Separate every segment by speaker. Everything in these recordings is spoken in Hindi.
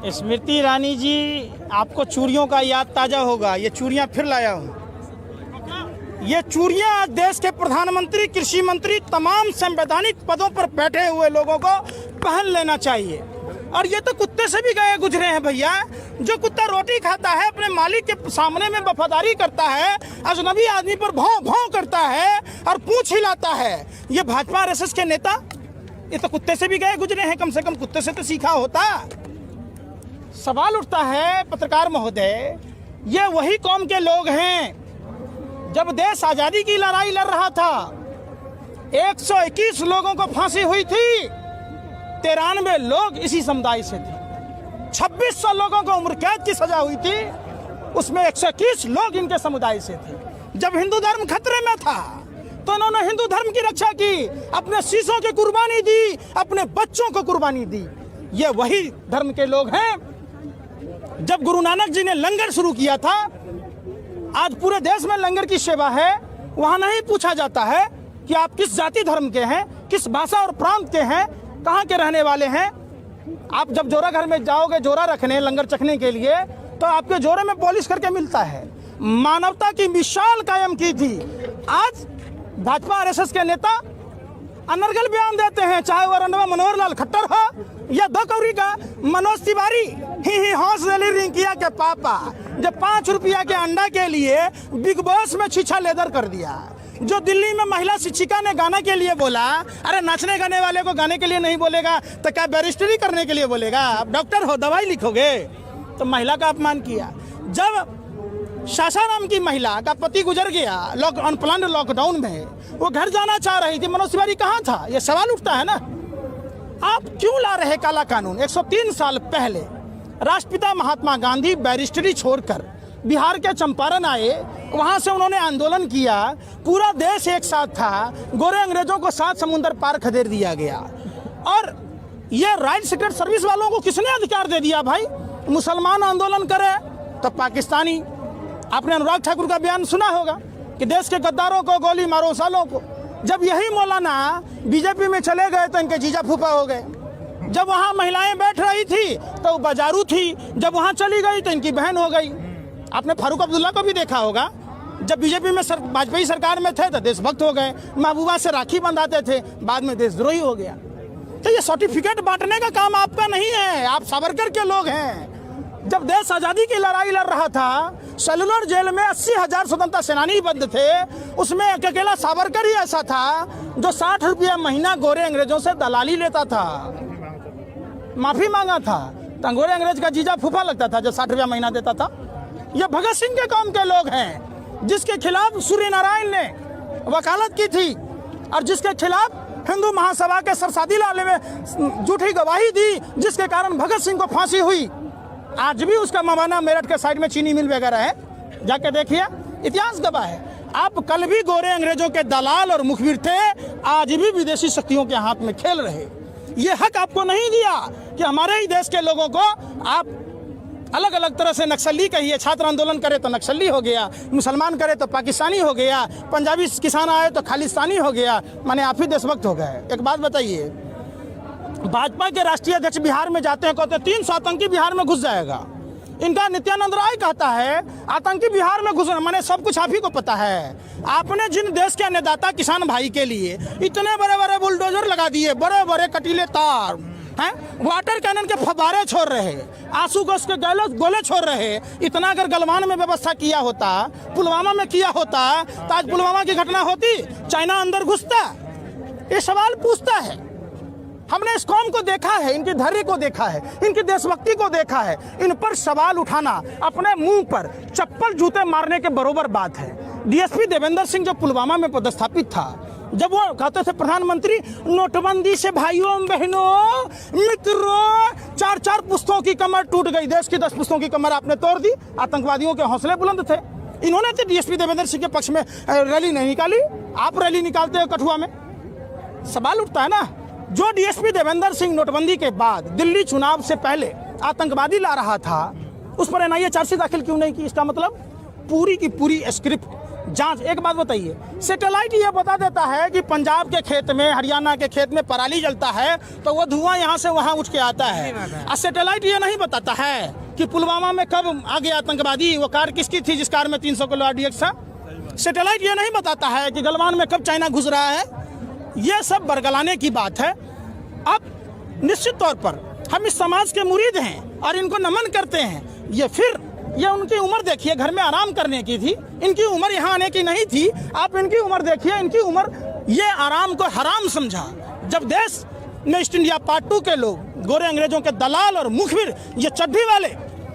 Speaker 1: स्मृति ईरानी जी, आपको चूड़ियों का याद ताज़ा होगा। ये चूड़ियाँ फिर लाया हूँ। ये चूड़ियाँ देश के प्रधानमंत्री, कृषि मंत्री, तमाम संवैधानिक पदों पर बैठे हुए लोगों को पहन लेना चाहिए। और ये तो कुत्ते से भी गए गुजरे हैं भैया। जो कुत्ता रोटी खाता है, अपने मालिक के सामने में वफादारी करता है, अजनबी आदमी पर भौं भौं करता है और पूंछ हिलाता है, ये भाजपा आरएसएस के नेता, ये तो कुत्ते से भी गए गुजरे हैं। कम से कम कुत्ते से तो सीखा होता। सवाल उठता है पत्रकार महोदय, ये वही कौम के लोग हैं जब देश आजादी की लड़ाई लड़ रहा था 121 लोगों को फांसी हुई थी, 93 लोग इसी समुदाय से थे। 2600 लोगों को उम्र कैद की सजा हुई थी, उसमें 121 लोग इनके समुदाय से थे। जब हिंदू धर्म खतरे में था तो इन्होंने हिंदू धर्म की रक्षा की, अपने शीशों की कुर्बानी दी, अपने बच्चों को कुर्बानी दी। ये वही धर्म के लोग हैं। जब गुरु नानक जी ने लंगर शुरू किया था, आज पूरे देश में लंगर की सेवा है। वहां नहीं पूछा जाता है कि आप किस जाति धर्म के हैं, किस भाषा और प्रांत के हैं, कहाँ के रहने वाले हैं। आप जब जोरा घर में जाओगे जोरा रखने, लंगर चखने के लिए, तो आपके जोरे में पॉलिश करके मिलता है। मानवता की मिसाल कायम की थी। आज भाजपा आरएसएस के नेता अनर्गल बयान देते हैं, चाहे वो रंडवा मनोहर लाल खट्टर हो या दौकौरी का मनोज तिवारी। ही हौस रही रिंकिया के पापा, जब 5 रुपया के अंडा के लिए बिग बॉस में छीछा लेदर कर दिया। जो दिल्ली में महिला शिक्षिका ने गाना के लिए बोला, अरे नाचने गाने वाले को गाने के लिए नहीं बोलेगा तो क्या बैरिस्टरी करने के लिए बोलेगा? आप डॉक्टर हो, दवाई लिखोगे? तो महिला का अपमान किया। जब सासाराम की महिला का पति गुजर गया अनप्लान्ड लॉकडाउन में, वो घर जाना चाह रही थी, मनोज तिवारी कहाँ था? ये सवाल उठता है ना। आप क्यों ला रहे काला कानून? 103 साल पहले राष्ट्रपिता महात्मा गांधी बैरिस्टरी छोड़कर बिहार के चंपारण आए, वहां से उन्होंने आंदोलन किया। पूरा देश एक साथ था, गोरे अंग्रेजों को 7 समुंदर पार खदेड़ दिया गया। और ये राइट सीक्रेट सर्विस वालों को किसने अधिकार दे दिया भाई? मुसलमान आंदोलन करे तो पाकिस्तानी। आपने अनुराग ठाकुर का बयान सुना होगा कि देश के गद्दारों को गोली मारो, सालों को। जब यही मौलाना बीजेपी में चले गए तो इनके जीजा फूफा हो गए। जब वहाँ महिलाएं बैठ रही थी तो वो बाजारू थी, जब वहाँ चली गई तो इनकी बहन हो गई। आपने फारूक अब्दुल्ला को भी देखा होगा, जब बीजेपी में वाजपेयी सरकार में थे तो देशभक्त हो गए, महबूबा से राखी बंधाते थे, बाद में देशद्रोही हो गया। तो ये सर्टिफिकेट बांटने का काम आपका नहीं है, आप सावरकर के लोग हैं। जब देश आजादी की लड़ाई लड़ रहा था, सेलुलर जेल में 80,000 स्वतंत्रता सेनानी बंद थे, उसमें अकेला सावरकर ही ऐसा था जो 60 रुपया महीना गोरे अंग्रेजों से दलाली लेता था, माफी मांगा था। तो गोरे अंग्रेज का जीजा फूफा लगता था जो 60 रुपया महीना देता था। ये भगत सिंह के कौम के लोग हैं, जिसके खिलाफ सूर्य नारायण ने वकालत की थी और जिसके खिलाफ हिंदू महासभा के सरसादी लाले में झूठी गवाही दी, जिसके कारण भगत सिंह को फांसी हुई। आज भी उसका मवाना मेरठ के साइड में चीनी मिल वगैरह है, जाके देखिए, इतिहास गवाह है। आप कल भी गोरे अंग्रेजों के दलाल और मुखबिर थे, आज भी विदेशी शक्तियों के हाथ में खेल रहे। ये हक आपको नहीं दिया कि हमारे ही देश के लोगों को आप अलग अलग तरह से नक्सली कहिए। छात्र आंदोलन करे तो नक्सली हो गया, मुसलमान करे तो पाकिस्तानी हो गया, पंजाबी किसान आए तो खालिस्तानी हो गया, माने आप ही देशभक्त हो गए। एक बात बताइए, भाजपा के राष्ट्रीय अध्यक्ष बिहार में जाते हैं, कहते 300 आतंकी बिहार में घुस जाएगा। इनका नित्यानंद राय कहता है आतंकी बिहार में घुस, माने सब कुछ आप ही को पता है। आपने जिन देश के अन्नदाता किसान भाई के लिए इतने बड़े बड़े बुलडोजर लगा दिए, बड़े बड़े कटीले तार हैं, वाटर कैनन के फव्वारे छोड़ रहे, आंसू गैस के गोले छोड़ रहे, इतना अगर गलवान में व्यवस्था किया होता, पुलवामा में किया होता, तो आज पुलवामा की घटना होती, चाइना अंदर घुसता। ये सवाल पूछता है। हमने इस कौम को देखा है, इनके धैर्य को देखा है, इनकी देशभक्ति को देखा है। इन पर सवाल उठाना अपने मुंह पर चप्पल जूते मारने के बरोबर बात है। डीएसपी देवेंद्र सिंह जो पुलवामा में पदस्थापित था, जब वो कहते थे प्रधानमंत्री नोटबंदी से भाइयों बहनों मित्रों 4-4 पुस्तकों की कमर टूट गई, देश की 10 पुस्तकों की कमर आपने तोड़ दी। आतंकवादियों के हौसले बुलंद थे। इन्होंने तो डीएसपी देवेंद्र सिंह के पक्ष में रैली नहीं निकाली, आप रैली निकालते हो कठुआ में। सवाल उठता है ना, जो डीएसपी देवेंद्र सिंह नोटबंदी के बाद दिल्ली चुनाव से पहले आतंकवादी ला रहा था, उस पर एनआईए चार्जशीट दाखिल क्यों नहीं की? इसका मतलब पूरी की पूरी स्क्रिप्ट जांच। एक बात बताइए, सैटेलाइट ये बता देता है कि पंजाब के खेत में, हरियाणा के खेत में पराली जलता है तो वो धुआं यहाँ से वहाँ उठ के आता है। और सैटेलाइट ये नहीं बताता है कि पुलवामा में कब आ गया आतंकवादी, वो कार किसकी थी जिस कार में 300 किलो RDX था। सैटेलाइट ये नहीं बताता है कि गलवान में कब चाइना घुस रहा है। ये सब बरगलाने की बात है। अब निश्चित तौर पर हम इस समाज के मुरीद हैं और इनको नमन करते हैं। ये उनकी उम्र देखिए, घर में आराम करने की थी, इनकी उम्र यहाँ आने की नहीं थी। आप इनकी उम्र देखिए, इनकी उम्र ये आराम को हराम समझा। जब देश में ईस्ट इंडिया पार्ट 2 के लोग, गोरे अंग्रेजों के दलाल और मुखबिर, ये चड्ढी वाले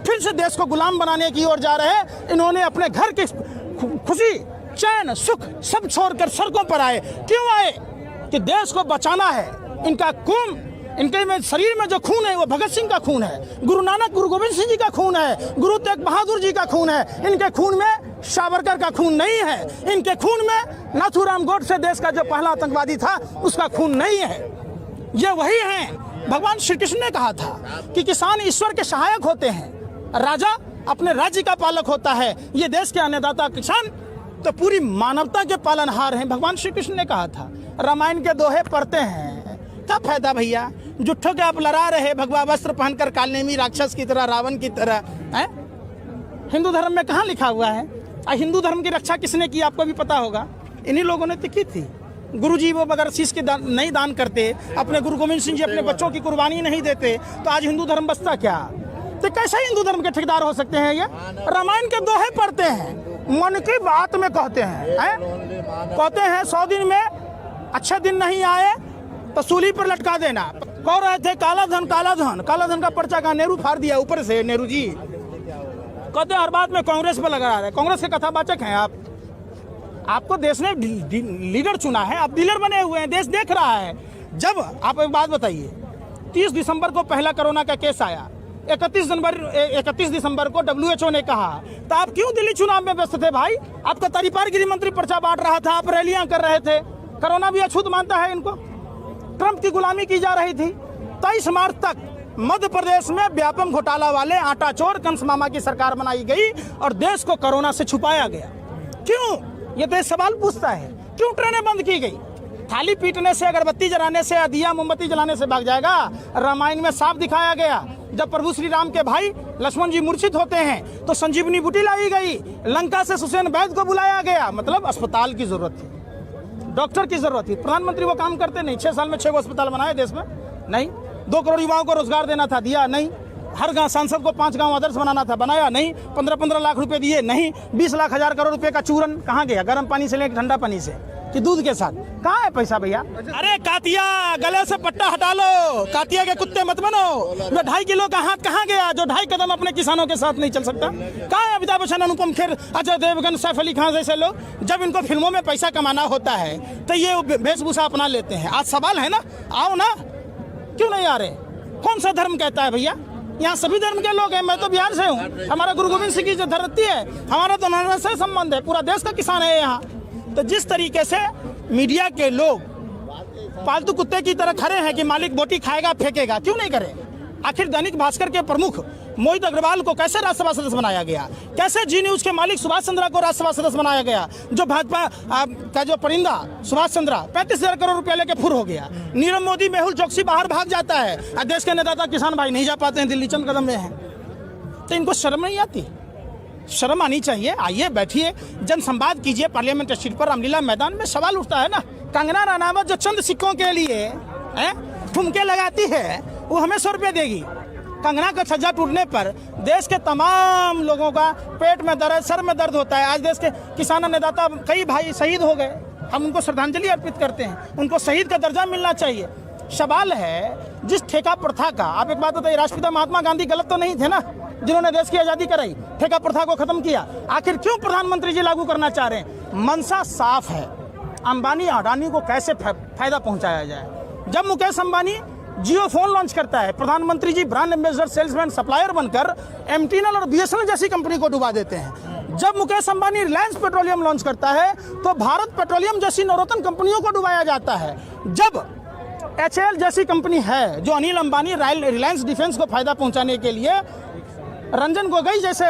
Speaker 1: फिर से देश को गुलाम बनाने की ओर जा रहे हैं। इन्होंने अपने घर की खुशी, चैन, सुख सब छोड़कर सड़कों पर आए। क्यों आए? कि देश को बचाना है। इनका खून, इनके में शरीर में जो खून है वो भगत सिंह का खून है, गुरु नानक, गुरु गोविंद सिंह जी का खून है, गुरु तेग बहादुर जी का खून है। इनके खून में सावरकर का खून नहीं है। इनके खून में नाथूराम गोडसे, देश का जो पहला आतंकवादी था, उसका खून नहीं है। ये वही हैं। भगवान श्री कृष्ण ने कहा था कि किसान ईश्वर के सहायक होते हैं, राजा अपने राज्य का पालक होता है। ये देश के अन्नदाता किसान तो पूरी मानवता के पालनहार हैं। भगवान श्री कृष्ण ने कहा था। रामायण के दोहे पढ़ते हैं, क्या फायदा भैया? जुट्ठों के आप लड़ा रहे, भगवा वस्त्र पहनकर कालनेमी राक्षस की तरह, रावण की तरह है। हिंदू धर्म में कहाँ लिखा हुआ है? हिंदू धर्म की रक्षा किसने की आपको भी पता होगा, इन्हीं लोगों ने तो की थी। गुरुजी वो बगैर शीश के नहीं दान करते, अपने गुरु गोविंद सिंह जी अपने बच्चों की कुर्बानी नहीं देते, तो आज हिंदू धर्म बचता क्या? तो कैसे हिंदू धर्म के ठेकेदार हो सकते हैं? ये रामायण के दोहे पढ़ते हैं, मन की बात में कहते हैं, कहते हैं 100 दिन में अच्छे दिन नहीं आए तो सूली पर लटका देना। कह रहे थे काला धन, काला धन, काला धन का पर्चा का नेहरू फाड़ दिया ऊपर से। नेहरू जी कहते हर बात में कांग्रेस पर लगा रहे हैं। कांग्रेस के कथावाचक हैं आप। आपको देश ने लीडर चुना है, आप डीलर बने हुए हैं, देश देख रहा है। जब आप एक बात बताइए, 30 दिसंबर को पहला कोरोना का केस आया, 31 दिसंबर को WHO ने कहा, तो आप क्यों दिल्ली चुनाव में व्यस्त थे भाई? आपका तरीपार गृह मंत्री पर्चा बांट रहा था, आप रैलियां कर रहे थे। कोरोना भी अछूत मानता है इनको। ट्रंप की गुलामी की जा रही थी। 23 मार्च तक मध्य प्रदेश में व्यापक घोटाला वाले आटा चोर कंस मामा की सरकार बनाई गई और देश को कोरोना से छुपाया गया। क्यों? ये देश सवाल पूछता है, क्यों ट्रेनें बंद की गई? थाली पीटने से, अगरबत्ती जलाने से, दिया मोमबत्ती जलाने से भाग जाएगा? रामायण में साफ दिखाया गया, जब प्रभु श्री राम के भाई लक्ष्मण जी मूर्छित होते हैं तो संजीवनी बूटी लाई गई, लंका से सुसेन वैद्य को बुलाया गया। मतलब अस्पताल की जरूरत थी, डॉक्टर की जरूरत थी। प्रधानमंत्री वो काम करते नहीं। 6 साल में 6 अस्पताल बनाए देश में? नहीं। 2 करोड़ युवाओं को रोजगार देना था, दिया नहीं। हर गांव सांसद को 5 गांव आदर्श बनाना था, बनाया नहीं। 15-15 लाख रुपए दिए, नहीं। 20 लाख 1000 करोड़ रुपए का चूरन कहाँ गया? गर्म पानी से लेकर ठंडा पानी से कि दूध के साथ? कहाँ है पैसा भैया? अरे कातिया, गले से पट्टा हटा लो, कातिया के कुत्ते मत बनो। वो 2.5 किलो का हाथ कहाँ गया जो 2.5 कदम अपने किसानों के साथ नहीं चल सकता? कहाँ है अमिताभ बच्चन, अनुपम खेर, अजय देवगन, सैफ अली खान जैसे लोग? जब इनको फिल्मों में पैसा कमाना होता है तो ये वेशभूषा अपना लेते हैं। आज सवाल है ना, आओ ना, क्यों नहीं आ रहे? कौन सा धर्म कहता है भैया? यहाँ सभी धर्म के लोग हैं। मैं तो बिहार से हूँ, हमारा गुरु गोविंद सिंह की जो धरती है, हमारा तो नाना से संबंध है, पूरा देश का किसान है यहाँ। तो जिस तरीके से मीडिया के लोग पालतू कुत्ते की तरह खड़े हैं कि मालिक बोटी खाएगा फेंकेगा, क्यों नहीं करे? आखिर दैनिक भास्कर के प्रमुख मोहित अग्रवाल को कैसे राज्यसभा सदस्य बनाया गया? कैसे जी न्यूज के मालिक सुभाष चंद्रा को राज्यसभा सदस्य बनाया गया? जो भाजपा का जो परिंदा सुभाष चंद्रा 35,000 करोड़ रुपया लेके फुर हो गया। नीरव मोदी, मेहुल चौकसी बाहर भाग जाता है, देश के नेता किसान भाई नहीं जा पाते हैं, दिल्ली चंद कदम में है। तो इनको शर्म नहीं आती? शर्म आनी चाहिए। आइए बैठिए, जन संवाद कीजिए पार्लियामेंट स्ट्रीट पर, रामलीला मैदान में। सवाल उठता है ना, कंगना रनावत जो चंद सिक्कों के लिए ठुमके लगाती है, वो हमें 100 रुपये देगी। कंगना का छज्जा टूटने पर देश के तमाम लोगों का पेट में दर्द, सर में दर्द होता है। आज देश के किसान अन्नदाता कई भाई शहीद हो गए, हम उनको श्रद्धांजलि अर्पित करते हैं, उनको शहीद का दर्जा मिलना चाहिए। सवाल है जिस ठेका प्रथा का, आप एक बात बताइए, राष्ट्रपिता महात्मा गांधी गलत तो नहीं थे ना जिन्होंने देश की आज़ादी कराई, ठेका प्रथा को खत्म किया? आखिर क्यों प्रधानमंत्री जी लागू करना चाह रहे हैं? मंशा साफ है, अंबानी अडानी को कैसे फायदा पहुंचाया जाए। जब मुकेश अंबानी जियो फोन लॉन्च करता है, प्रधानमंत्री जी ब्रांड एम्बेसडर, सेल्समैन, सप्लायर बनकर MTNL और BSNL जैसी कंपनी को डुबा देते हैं। जब मुकेश अंबानी रिलायंस पेट्रोलियम लॉन्च करता है तो भारत पेट्रोलियम जैसी नवरत्न कंपनियों को डुबाया जाता है। जब HAL जैसी कंपनी है जो अनिल अंबानी रिलायंस डिफेंस को फायदा पहुंचाने के लिए रंजन गोगोई जैसे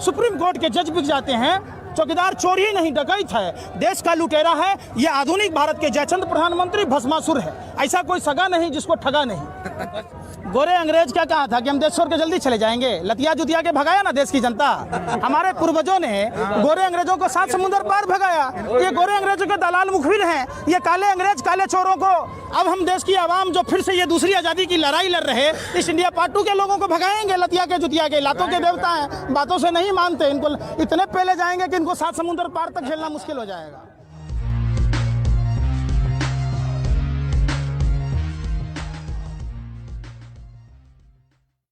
Speaker 1: सुप्रीम कोर्ट के जज बिक जाते हैं, चौकीदार चोर ही नहीं डकैत है, देश का लुटेरा है। ये आधुनिक भारत के जयचंद प्रधानमंत्री भस्मासुर है। ऐसा कोई सगा नहीं जिसको ठगा नहीं। गोरे अंग्रेज क्या कहा था कि हम देश छोड़ के जल्दी चले जाएंगे, लतिया जुतिया के भगाया ना देश की जनता। हमारे पूर्वजों ने गोरे अंग्रेजों को 7 समुद्र पार भगाया। ये गोरे अंग्रेजों के दलाल मुखबिर हैं, ये काले अंग्रेज काले चोरों को अब हम देश की आवाम जो फिर से ये दूसरी आज़ादी की लड़ाई लड़ रहे इस इंडिया पार्ट 2 के लोगों को भगाएंगे। लतिया के जुतिया के लातों के देवता हैं, बातों से नहीं मानते, इनको इतने पहले जाएंगे कि इनको 7 समुद्र पार तक झेलना मुश्किल हो जाएगा।